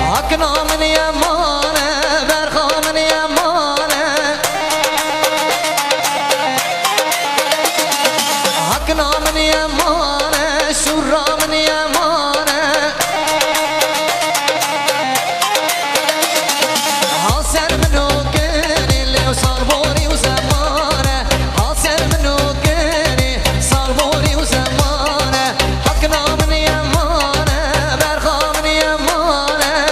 حقنا من يمانه برخا من يمانه حقنا من يمانه شورا من يمانه حاصل منو كني اللي وصار بوري وزمانه حاصل منو كني صار بوري وزمانه حقنا من يمانه برخا من يمانه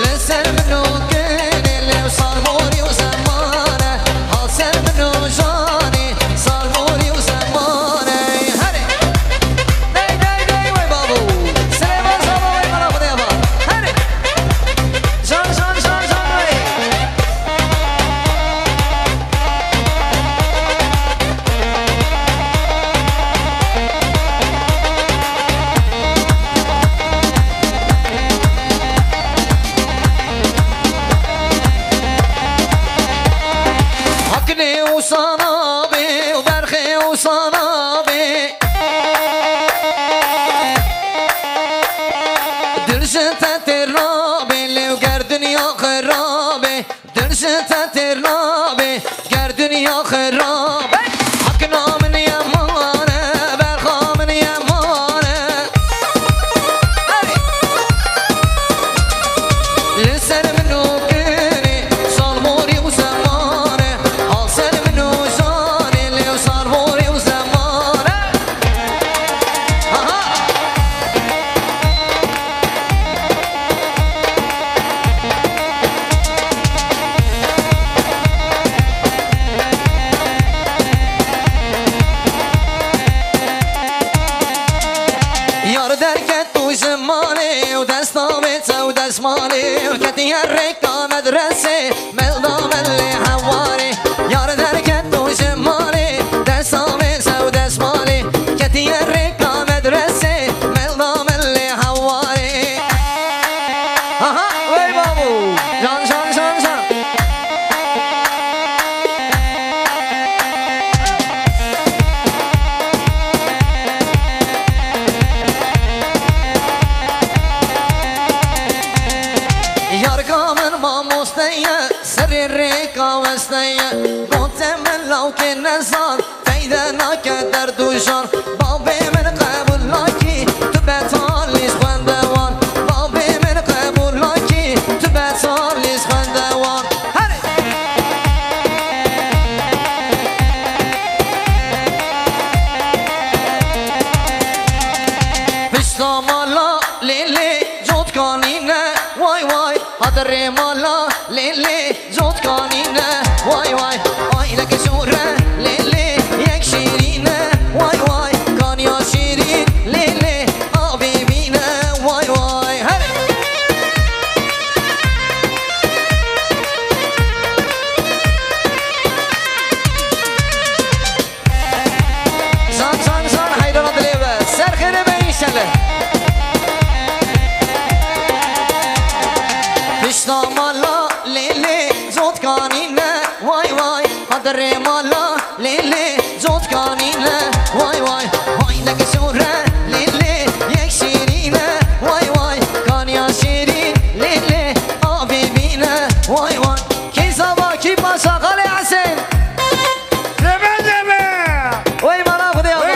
لسر منو كني اللي وصار بوري وزمانه حاصل منو جاني صار بوري وزمانه هري داي داي داي وي بابو سليمان صابا وي مرا خذ يابا هري جان جان جان جان وي حقني وصنابي وبرخي وصنابي درجة ترابي اللي وقر دنيا خرابي درجة ترابي قر دنيا خرابي حقنا من يمانه برخا من يمانه لسر منو كني صار بوري وزمانه حاصل منو جاني اللي وصار بوري وزمانه یار درکت تو زمانه و دستامت و دستماله و کتی الرکا مدرسه ملدام اللي حواري یار درکت تو زمانه دستامت و دستماله کتی الرکا مدرسه ملدام اللي حواري وی بابو جان جان جان جان يارقا من ما مستيا سر الريقا وستيا قلت من لو كنا صار فايدنا كدر دوشار بابي من قبول لاكي تبتال ليش خندوان بابي من قبول لاكي تبتال ليش خندوان پشتا مالا لیلی جود کانینه وای وای هدر مالا لیلی جود کانینه وای وای آی لک شوره لیلی یک شیرینه وای وای کانیا شیرین لیلی آبی بینه وای وای هری زان زان زان حیدران دلیوه سرخیره به این شله پشتا مالا لیلی زود کانینه وای وای هدر مالا لیلی زود کانینه وای وای وای لک شوره لیلی یک شیرینه وای وای کانیا شیرین لیلی آبی بینه وای وای کی زبا کی پاشا قلی حسین وای مرا خودی آقا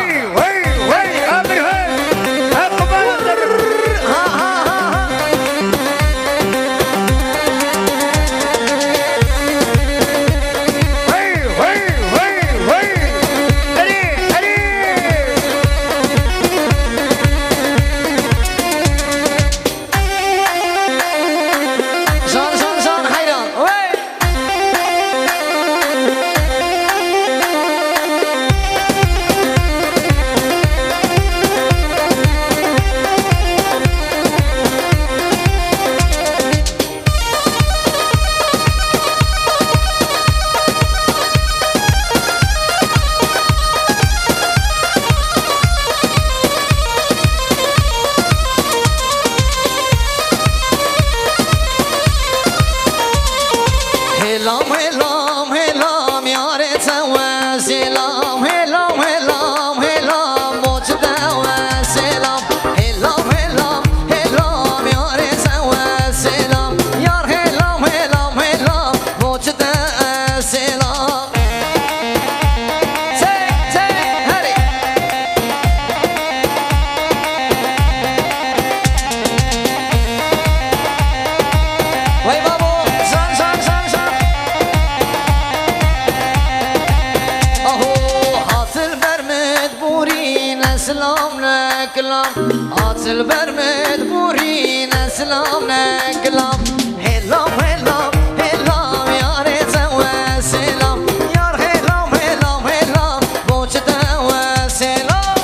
نقلم آتل برمد بورین اسلام نقلم هلام هلام هلام یار تو سلام یار هلام هلام هلام بوجد و سلام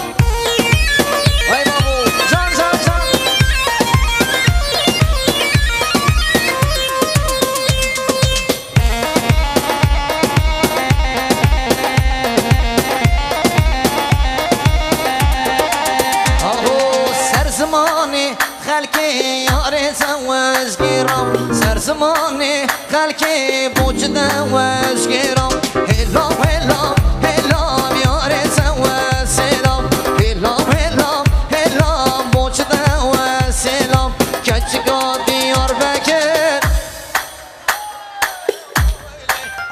وای بابو جان جان جان زماني خلقي ياري زواج قيرام سر زماني خلقي بوجد واج قيرام هلام هلام هلام ياري زواج سلام هلام هلام هلام بوجد واج سلام كتشقا ديار بكر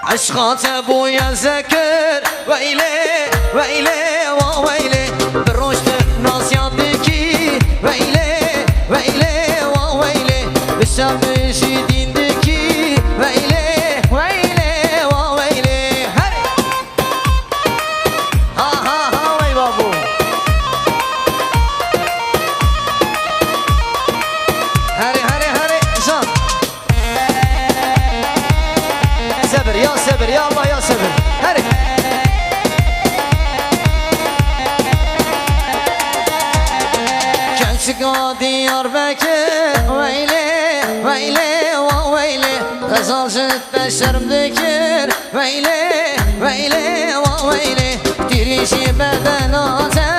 عشقات ابويا زكر ويلي ويلي وويلي بالرشد ناس يدكي ويلي ويلي وويلي بالشام شدين دكي ويلي ويلي وويلي هري ها ها ها وي بابو هري هري هري جان صبر يا صبر يا الله يا صبر هري كنشقا ديار بكر ويلي ويلي وويلي غزال جد بشر بذكر ويلي ويلي وويلي تريشي بدناته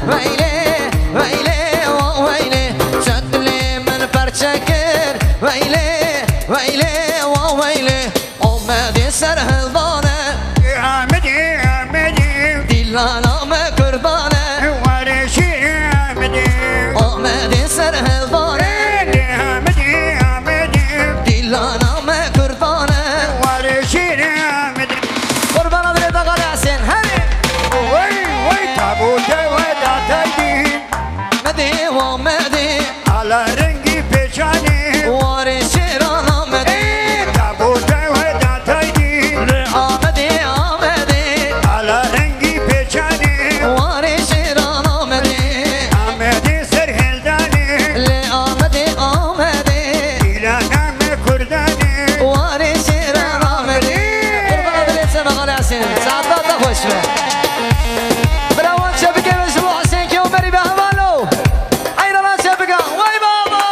ويلي ويلي وويلي شد لي من برشكر ويلي ويلي وويلي أمدي سر هلبانه عمدي عمدي دلانا ما قربانه ورشي عمدي أمدي سر هلبانه عمدي عمدي دلانا ما قربانه ورشي عمدي قربانه بريد أغالي حسين هري وي وي تابوت وداتيدي مدي ومدي على رنگي بيشاني واري شيرانا مدي تابوت وداتيدي آمدي آمدي على رنگي بيشاني واري شيرانا مدي عمدي سرهلداني آمدي آمدي دلانا مكرداني واري شيرانا مدي قربانه بريد سنة أغالي حسين سعدات خوش به براوان شبكة مجموع حسين كيو مري بهمالو عين الله شبكة واي بابا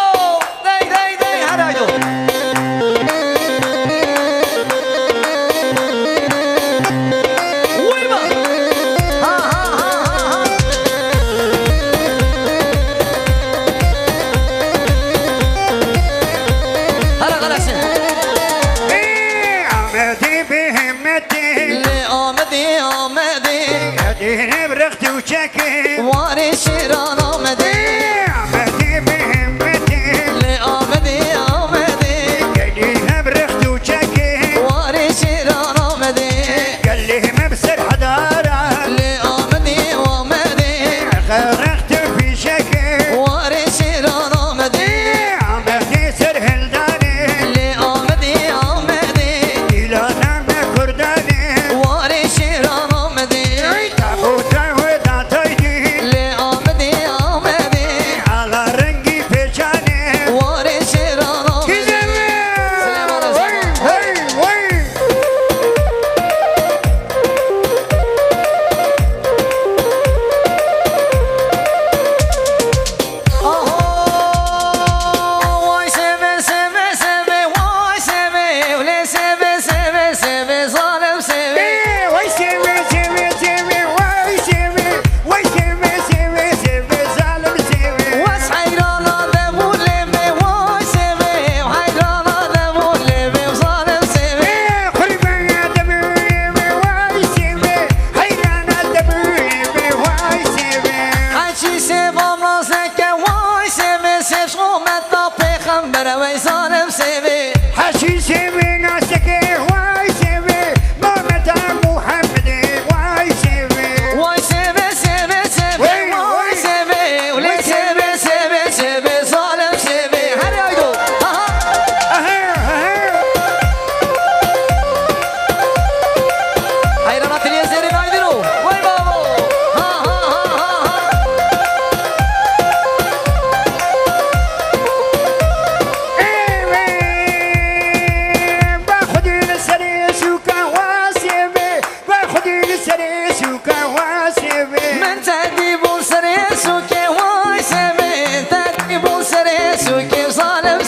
سرم